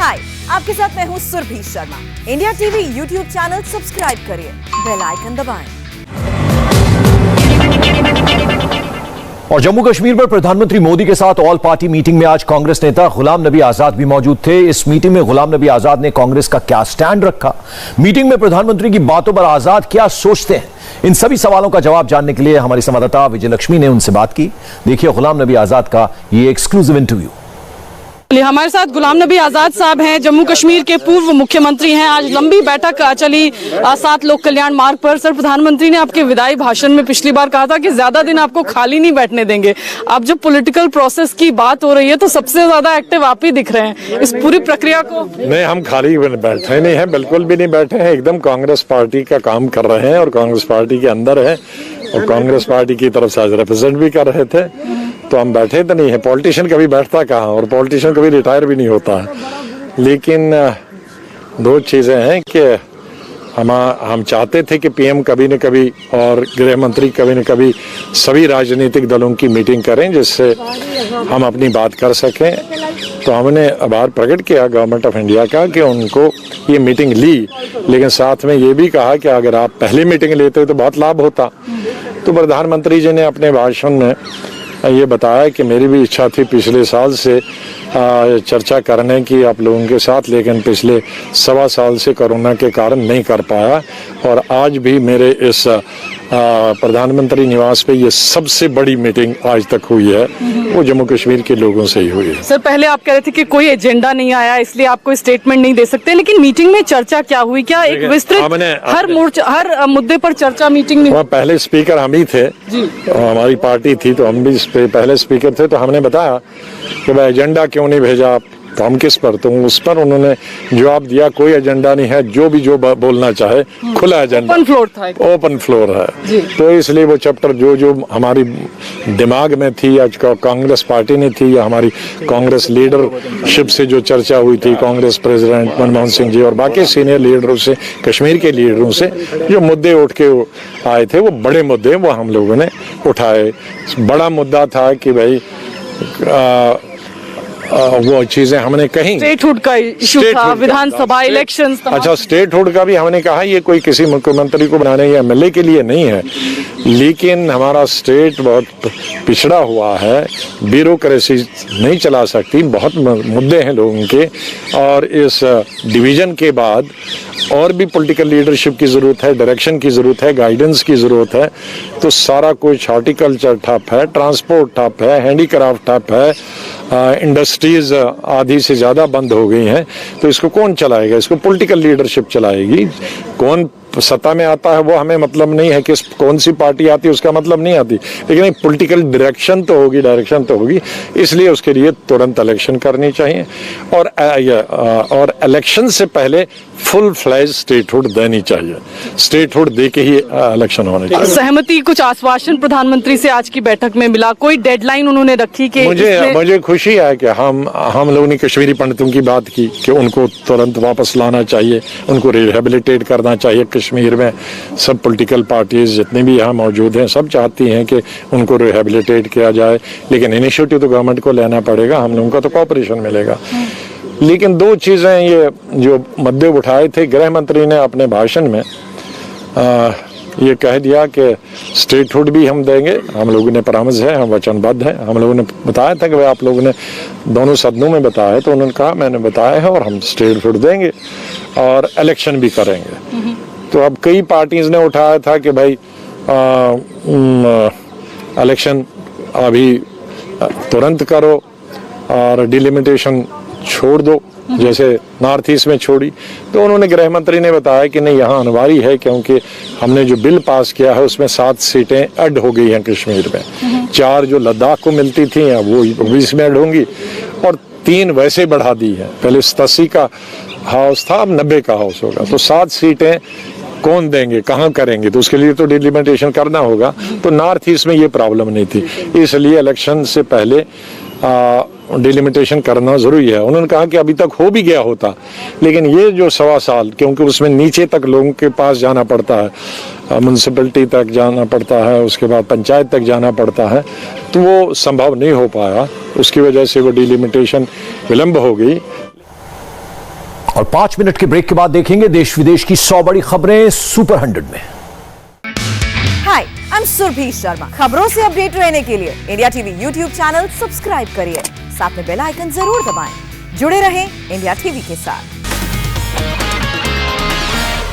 हाय, आपके साथ मैं हूँ Surabhi Sharma. India TV YouTube channel subscribe करिए, बेल आइकन दबाएं। और जम्मू कश्मीर पर प्रधानमंत्री मोदी के साथ ऑल पार्टी मीटिंग में आज कांग्रेस नेता गुलाम नबी आजाद भी मौजूद थे। इस मीटिंग में गुलाम नबी आजाद ने कांग्रेस का क्या स्टैंड रखा, मीटिंग में प्रधानमंत्री की बातों पर आजाद क्या सोचते हैं, इन सभी सवालों का जवाब जानने के लिए हमारी संवाददाता विजय लक्ष्मी ने उनसे बात की। देखिए गुलाम नबी आजाद का ये एक्सक्लूसिव इंटरव्यू। हमारे साथ गुलाम नबी आजाद साहब हैं, जम्मू कश्मीर के पूर्व मुख्यमंत्री हैं। आज लंबी बैठक चली 7 लोक कल्याण मार्ग पर। सर, प्रधानमंत्री ने आपके विदाई भाषण में पिछली बार कहा था कि ज्यादा दिन आपको खाली नहीं बैठने देंगे। अब जब पॉलिटिकल प्रोसेस की बात हो रही है तो सबसे ज्यादा एक्टिव आप ही दिख रहे हैं इस पूरी प्रक्रिया को। नहीं, हम खाली बैठे नहीं है, बिल्कुल भी नहीं बैठे हैं। एकदम कांग्रेस पार्टी का काम कर रहे हैं और कांग्रेस पार्टी के अंदर है और कांग्रेस पार्टी की तरफ से आज रिप्रेजेंट भी कर रहे थे, तो हम बैठे तो नहीं है। पॉलिटिशियन कभी बैठता कहाँ, और पॉलिटिशियन कभी रिटायर भी नहीं होता है। लेकिन दो चीजें हैं कि हम चाहते थे कि पीएम कभी न कभी और गृह मंत्री कभी न कभी सभी राजनीतिक दलों की मीटिंग करें जिससे हम अपनी बात कर सकें। तो हमने आभार प्रकट किया गवर्नमेंट ऑफ इंडिया का कि उनको ये मीटिंग ली, लेकिन साथ में ये भी कहा कि अगर आप पहले मीटिंग लेते तो बहुत लाभ होता। तो प्रधानमंत्री जी ने अपने भाषण में ये बताया कि मेरी भी इच्छा थी पिछले साल से चर्चा करने की आप लोगों के साथ, लेकिन पिछले 1.25 साल से कोरोना के कारण नहीं कर पाया। और आज भी मेरे इस प्रधानमंत्री निवास पे ये सबसे बड़ी मीटिंग आज तक हुई है, वो जम्मू कश्मीर के लोगों से ही हुई है। सर, पहले आप कह रहे थे कि कोई एजेंडा नहीं आया इसलिए आप कोई स्टेटमेंट नहीं दे सकते, लेकिन मीटिंग में चर्चा क्या हुई? क्या एक विस्तृत हर मुद्दे पर चर्चा मीटिंग में? पहले स्पीकर हम ही थे जी, हमारी पार्टी थी तो हम भी पहले स्पीकर थे। तो हमने बताया कि भाई एजेंडा क्यों नहीं भेजा आप, तो हम किस पर, तो उस पर उन्होंने जवाब दिया कोई एजेंडा नहीं है, जो भी जो बोलना चाहे खुला एजेंडा, ओपन फ्लोर था, ओपन फ्लोर है। तो इसलिए वो चैप्टर जो हमारी दिमाग में थी या कांग्रेस पार्टी ने थी या हमारी कांग्रेस लीडरशिप से जो चर्चा हुई थी, कांग्रेस प्रेसिडेंट मनमोहन सिंह जी और बाकी सीनियर लीडरों से, कश्मीर के लीडरों से जो मुद्दे उठ के आए थे, वो बड़े मुद्दे वो हम लोगों ने उठाए। बड़ा मुद्दा था कि भाई वो चीजें हमने कही, स्टेटहुड का इशू था, विधानसभा इलेक्शंस। अच्छा, स्टेटहुड का भी हमने कहा ये कोई किसी मुख्यमंत्री को बनाने या एमएलए के लिए नहीं है, लेकिन हमारा स्टेट बहुत पिछड़ा हुआ है, ब्यूरोक्रेसी नहीं चला सकती, बहुत मुद्दे हैं लोगों के। और इस डिवीजन के बाद और भी पॉलिटिकल लीडरशिप की जरूरत है, डायरेक्शन की जरूरत है, गाइडेंस की जरूरत है। तो सारा कुछ, हॉर्टिकल्चर ठप है, ट्रांसपोर्ट ठप है, हैंडीक्राफ्ट ठप है, इंडस्ट्रीज आधी से ज्यादा बंद हो गई हैं। तो इसको कौन चलाएगा? इसको पॉलिटिकल लीडरशिप चलाएगी। कौन सत्ता में आता है वो हमें मतलब नहीं है, कि कौन सी पार्टी आती है उसका मतलब नहीं आती, लेकिन एक पॉलिटिकल डायरेक्शन तो होगी, डायरेक्शन तो होगी। इसलिए उसके लिए तुरंत इलेक्शन करनी चाहिए और इलेक्शन से पहले फुल फ्लैज स्टेटहुड देनी चाहिए। स्टेटहुड दे के ही इलेक्शन होने चाहिए। सहमति, कुछ आश्वासन प्रधानमंत्री से आज की बैठक में मिला? कोई डेडलाइन उन्होंने रखी? कि मुझे खुशी है कि हम लोगों ने कश्मीरी पंडितों की बात की कि उनको तुरंत वापस लाना चाहिए, उनको रिहेबिलिटेट करना चाहिए। कश्मीर में सब पॉलिटिकल पार्टीज जितनी भी यहाँ मौजूद हैं सब चाहती हैं कि उनको रिहेबिलिटेट किया जाए, लेकिन इनिशिएटिव तो गवर्नमेंट को लेना पड़ेगा, हम लोगों का तो कोऑपरेशन मिलेगा। लेकिन दो चीजें ये जो मुद्दे उठाए थे, गृह मंत्री ने अपने भाषण में ये कह दिया कि स्टेटहुड भी हम देंगे, हम लोगों ने प्रॉमिस है, हम वचनबद्ध हैं। हम लोगों ने बताया था कि भाई आप लोगों ने दोनों सदनों में बताया, तो उन्होंने कहा मैंने बताया है और हम स्टेटहुड देंगे और इलेक्शन भी करेंगे। तो अब कई पार्टीज ने उठाया था कि भाई इलेक्शन अभी तुरंत करो और डिलिमिटेशन छोड़ दो, जैसे नॉर्थ ईस्ट में छोड़ी। तो उन्होंने, गृह मंत्री ने बताया कि नहीं, यहाँ अनिवार्य है क्योंकि हमने जो बिल पास किया है उसमें 7 सीटें ऐड हो गई हैं कश्मीर में। 4 जो लद्दाख को मिलती थी वो 20 में ऐड होंगी और 3 वैसे बढ़ा दी है। पहले 87 का हाउस था, अब 90 का हाउस होगा। तो 7 सीटें कौन देंगे, कहाँ करेंगे? तो उसके लिए तो डिलिमिटेशन करना होगा। तो नॉर्थ ईस्ट में ये प्रॉब्लम नहीं थी, इसलिए इलेक्शन से पहले डिलिमिटेशन करना जरूरी है। उन्होंने कहा कि अभी तक हो भी गया होता, लेकिन ये जो 1.25 साल, क्योंकि उसमें नीचे तक लोगों के पास जाना पड़ता है, म्यूनसिपैलिटी तक जाना पड़ता है, उसके बाद पंचायत तक जाना पड़ता है, तो वो संभव नहीं हो पाया। उसकी वजह से वो डिलिमिटेशन विलंब हो गई। और 5 मिनट के ब्रेक के बाद देखेंगे देश विदेश की 100 बड़ी खबरें सुपर 100 में। हाय, आई एम सुरभि शर्मा। खबरों से अपडेट रहने के लिए India TV YouTube channel subscribe करिए, साथ में बेल आइकन जरूर दबाएं। जुड़े रहें इंडिया टीवी के साथ।